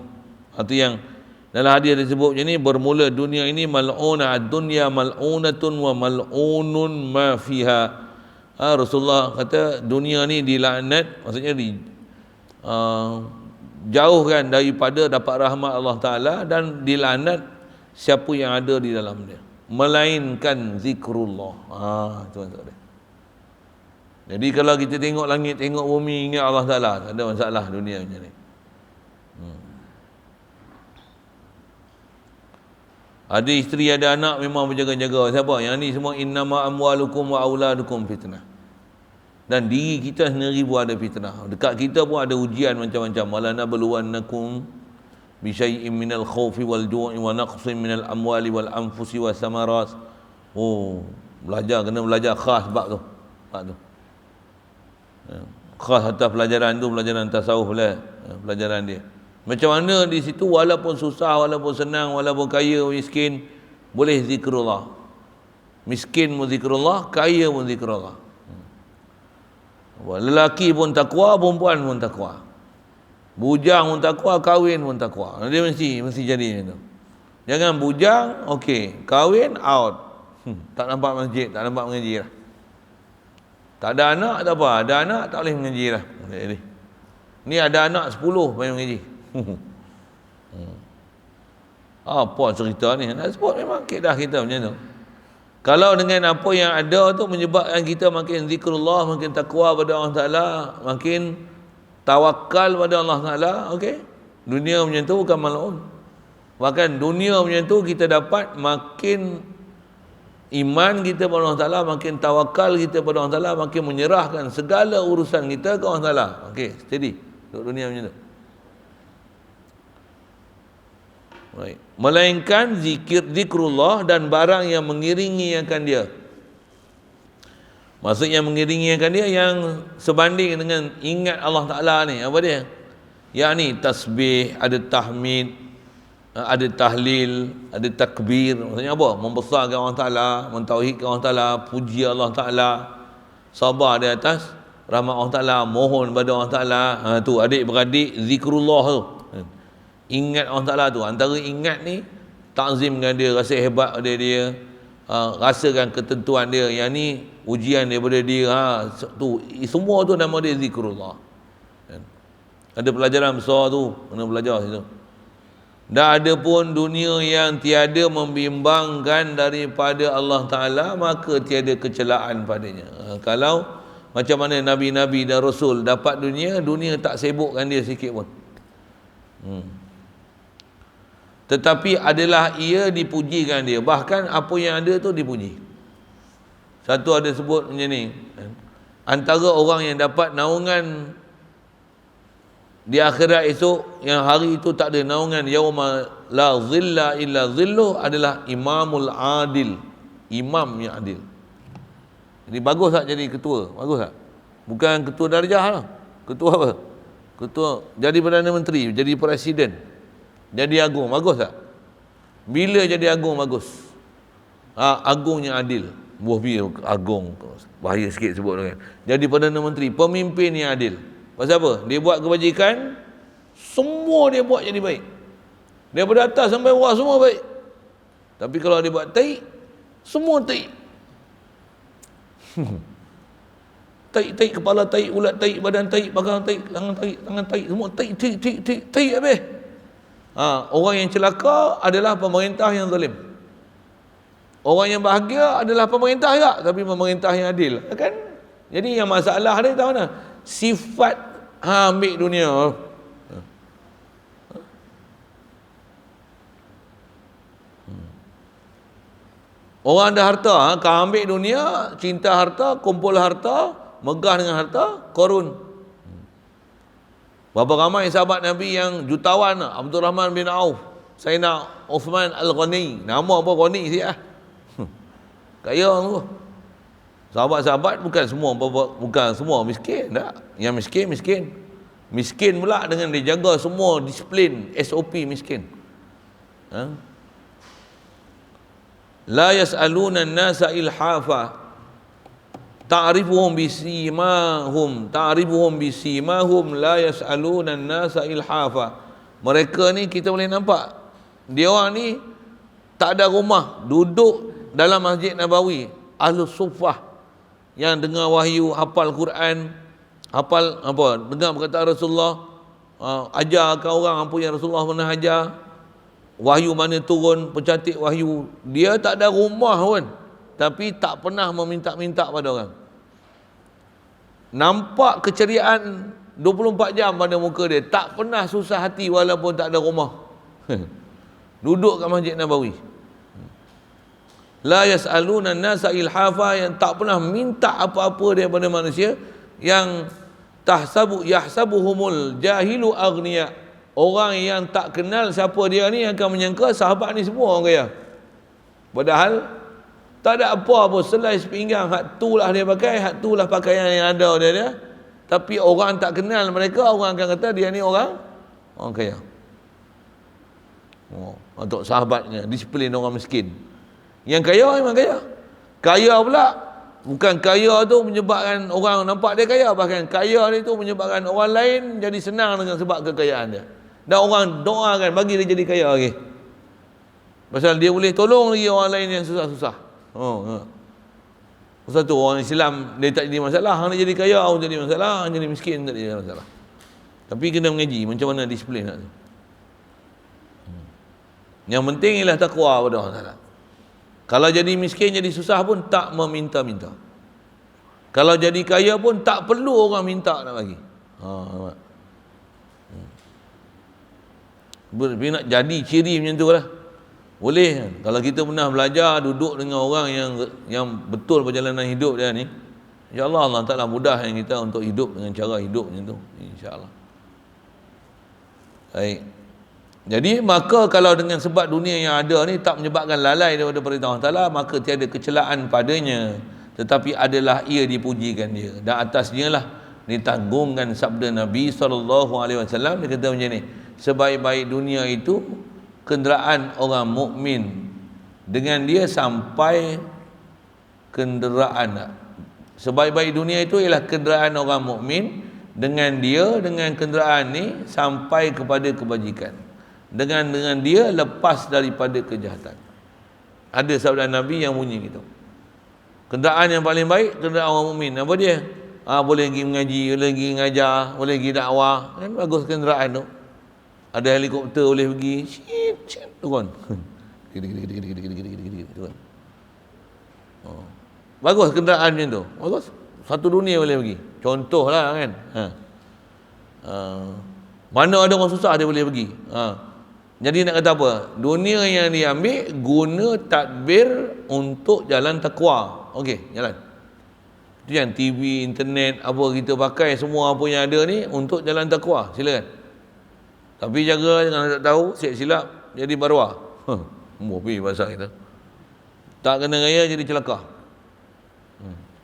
Itu yang dalam hadis disebut macam ni, bermula dunia ini mal'una, ad-dunya mal'unatun wa mal'unun ma fiha. Rasulullah kata dunia ni dilaknat, maksudnya jauhkan daripada dapat rahmat Allah Ta'ala, dan dilaknat siapa yang ada di dalam dia, melainkan zikrullah. Itu maksud dia. Jadi kalau kita tengok langit, tengok bumi, ingat Allah Ta'ala, tak ada masalah dunia macam ni. Ada isteri, ada anak, memang berjaga-jaga. Siapa? Yang ni semua innama amwalukum wa auladukum fitnah. Dan diri kita sendiri pun ada fitnah. Dekat kita pun ada ujian macam-macam. Wala nabluwannakum bi syai'in minal khaufi wal ju'i wa naqsin minal amwali wal anfusi was samarat. Kena belajar khas bab tu. Khas atas pelajaran tu, pelajaran tasawuf lah, pelajaran dia. Macam mana di situ walaupun susah, walaupun senang, walaupun kaya, miskin, boleh zikrullah. Miskin pun zikrullah, kaya pun zikrullah. Lelaki pun takwa, perempuan pun takwa. Bujang pun takwa, kahwin pun takwa. Dia mesti jadi macam tu. Jangan bujang, okey, kahwin out. Tak nampak masjid, tak nampak mengaji lah. Tak ada anak tak apa, ada anak tak boleh mengaji lah. Ni ada anak 10 main mengaji. Apa cerita ni? Nak sebut memang kedah kita macam tu. Kalau dengan apa yang ada tu menyebabkan kita makin zikrullah, makin takwa pada Allah Ta'ala, makin tawakal pada Allah Ta'ala, okey? Dunia macam tu bukan mal'un. Bahkan dunia macam tu kita dapat makin iman kita pada Allah Ta'ala, makin tawakal kita pada Allah Ta'ala, makin menyerahkan segala urusan kita ke Allah Ta'ala. Okey, steady. Duduk dunia macam tu. Baik. Melainkan zikrullah dan barang yang mengiringi akan dia. Maksudnya mengiringi akan dia yang sebanding dengan ingat Allah Ta'ala ni. Apa dia? Yang ni tasbih, ada tahmid, ada tahlil, ada takbir. Maksudnya apa? Membesarkan Allah Ta'ala, mentauhidkan Allah Ta'ala, puji Allah Ta'ala, sabar di atas rahmat Allah Ta'ala, mohon pada Allah Ta'ala. Tu adik-beradik zikrullah tu. Ingat Allah Ta'ala tu. Antara ingat ni, takzimkan dia, rasa hebat pada dia, rasakan ketentuan dia. Yang ni ujian daripada dia. Tu semua tu nama dia zikrullah. Ada pelajaran besar tu, kena belajar situ. Tak ada pun dunia yang tiada membimbangkan daripada Allah Ta'ala, maka tiada kecelaan padanya. Kalau macam mana Nabi-Nabi dan Rasul dapat dunia, dunia tak sibukkan dia sikit pun. Tetapi adalah ia dipujikan dia. Bahkan apa yang ada tu dipuji. Satu ada sebut macam ni, antara orang yang dapat naungan di akhirat esok, yang hari itu tak ada naungan, yauma la zilla illa zilluh, adalah imamul adil, imam yang adil. Jadi bagus tak jadi ketua? Bagus tak? Bukan ketua darjah lah. Ketua apa? Ketua jadi Perdana Menteri, jadi Presiden, jadi agung. Bagus tak? Bila jadi agung bagus? Agung yang adil. Buah biar agung, bahaya sikit sebut kan. Jadi Perdana Menteri, pemimpin yang adil. Pasal apa? Dia buat kebajikan, semua dia buat jadi baik. Daripada atas sampai bawah semua baik. Tapi kalau dia buat taik, semua taik. Taik, kepala taik, ulat taik, badan taik, bagang taik, tangan taik, semua taik habis. Orang yang celaka adalah pemerintah yang zalim. Orang yang bahagia adalah pemerintah juga, tapi pemerintah yang adil. Kan? Jadi yang masalah dia tahu mana? Sifat ambil dunia. Orang ada harta, kau ambil dunia, cinta harta, kumpul harta, megah dengan harta, korun. Berapa ramai sahabat Nabi yang jutawan, Abdul Rahman bin Auf, Sayyidina Uthman Al-Ghani, nama apa Ghani siap lah. Kaya tu. Sahabat-sahabat bukan semua miskin, tak. Yang miskin. Miskin pula dengan dia jaga semua disiplin SOP miskin. La yas'aluna an-nasa ilhafa ta'rifuhum bisimahum la yas'aluna an-nasa ilhafa. Mereka ni kita boleh nampak dia orang ni tak ada rumah, duduk dalam Masjid Nabawi, Ahlus Suffah yang dengar wahyu, hafal Quran, hafal apa, dengar perkataan Rasulullah, ajarkan orang apa yang Rasulullah pernah ajar, wahyu mana turun, pencatik wahyu. Dia tak ada rumah pun, tapi tak pernah meminta-minta pada orang. Nampak keceriaan 24 jam pada muka dia, tak pernah susah hati walaupun tak ada rumah. Duduk kat Masjid Nabawi. La yas'aluna an-nasa ilhafa, yang tak pernah minta apa-apa daripada manusia, yang yahsabuhumul jahilu aghniya. Orang yang tak kenal siapa dia ni akan menyangka sahabat ni semua orang kaya. Padahal tak ada apa-apa, selai sepinggang, hak tu lah dia pakai, hak tu lah pakaian yang ada dia. Tapi orang tak kenal mereka, orang akan kata dia ni orang kaya. Untuk sahabatnya, disiplin orang miskin. Yang kaya memang kaya. Kaya pula, bukan kaya tu menyebabkan orang nampak dia kaya, bahkan kaya ni tu menyebabkan orang lain jadi senang dengan sebab kekayaan dia. Dan orang doakan bagi dia jadi kaya lagi. Pasal dia boleh tolong lagi orang lain yang susah-susah. Satu orang Islam dia tak jadi masalah, hang nak jadi kaya orang jadi masalah, hang jadi miskin tak jadi masalah. Tapi kena mengaji macam mana disiplin nak tu. Yang penting ialah takwa pada Allah Taala. Kalau jadi miskin, jadi susah pun tak meminta-minta. Kalau jadi kaya pun tak perlu orang minta nak bagi. Tapi nak jadi ciri macam tu lah. Boleh. Kalau kita pernah belajar duduk dengan orang yang betul perjalanan hidup dia ni, insya-Allah Allah Taala mudahkan kita untuk hidup dengan cara hidup macam tu. Insya-Allah. Baik. Jadi maka kalau dengan sebab dunia yang ada ni tak menyebabkan lalai daripada perintah Allah Ta'ala, maka tiada kecelaan padanya, tetapi adalah ia dipujikan dia, dan atasnya lah ditanggungkan sabda Nabi SAW. Dia kata macam ni, sebaik-baik dunia itu kenderaan orang mukmin, dengan dia sampai kenderaan. Sebaik-baik dunia itu ialah kenderaan orang mukmin, dengan dia, dengan kenderaan ni sampai kepada kebajikan, dengan dia lepas daripada kejahatan. Ada sabda Nabi yang bunyi gitu. Kenderaan yang paling baik kenderaan orang mukmin. Apa dia? Boleh pergi mengaji, boleh pergi mengajar, boleh pergi dakwah. Kan bagus kenderaan tu. Ada helikopter boleh pergi. Turun. Turun. Bagus kenderaan macam tu. Bagus. Satu dunia boleh pergi. Contohlah kan. Mana ada orang susah dia boleh pergi. Jadi nak kata apa? Dunia yang diambil guna tadbir untuk jalan takwa. Okey, jalan. Itu yang TV, internet, apa kita pakai semua apa yang ada ni untuk jalan takwa. Silakan. Tapi jaga jangan tak tahu, silap jadi barwah. Mobil bahasa kita. Tak kena raya jadi celaka.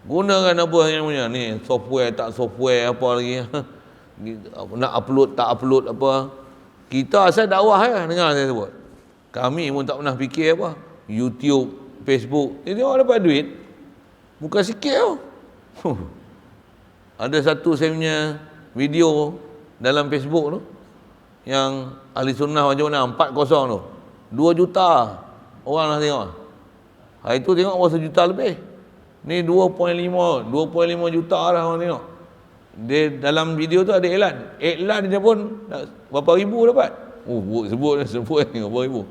Gunakan apa yang punya ni, software tak software apa lagi. Nak upload tak upload apa. Kita asal dakwah ya, dengar saya sebut. Kami pun tak pernah fikir apa. YouTube, Facebook. Jadi orang dapat duit. Bukan sikit tau. Ada satu saya punya video dalam Facebook tu, yang ahli sunnah macam mana, 4-0 tu. 2 juta orang dah tengok. Hari tu tengok berapa juta lebih. Ni 2.5 juta lah orang tengok. Dia dalam video tu ada iklan. Iklan dia pun berapa ribu dapat. Sebut berapa ribu.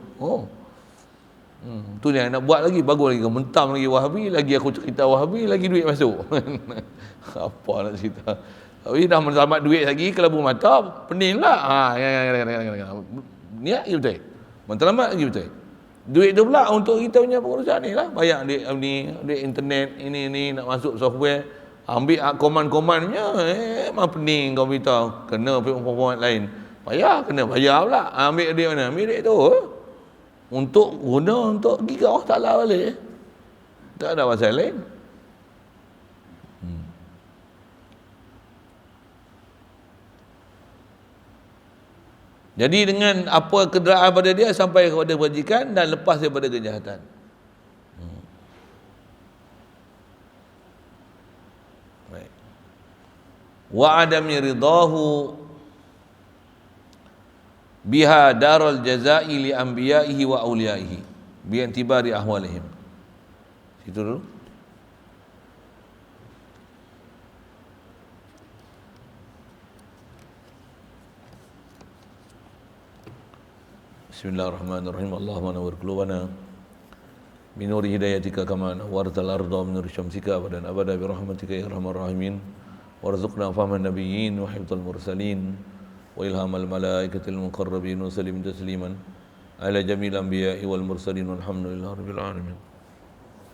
Tu yang nak buat lagi, bagus lagi, mentam lagi Wahabi, lagi aku cerita Wahabi, lagi duit masuk. Apa nak cerita. Tapi dah selamat duit lagi, kelabu mata, pening lah. Niat je betul. Mentelamat lagi betul. Duit tu pula untuk kita punya pengurusan ni lah. Bayar duit internet, ini nak masuk software. Ambil koman-komannya, memang pening kau beritahu. Kena perempuan lain. Kena bayar pula. Ambil duit mana? Ambil duit tu. Untuk guna, untuk pergi ke Allah Ta'ala balik. Tak ada pasal lain. Jadi dengan apa kederaan pada dia sampai kepada kebajikan dan lepas daripada kejahatan. Wa adami ridahu biha darul jazai li anbiya'ihi wa awliyaihi bi intibari ahwalihim. Situ dulu. Bismillahirrahmanirrahim. Allahumma nawwir qulubana bi nuri hidayatika kama nawwartal arda min nuri syamsika abadan abada bi rahmatika ya arhamar rahimin. Warzuqna fahman nabiyyin wa hifdzal mursalin wa ilhamal malaikatil muqarrabin wa sallim tasliman ala jamil anbiya'i wal mursalin walhamdulillahi rabbil alamin.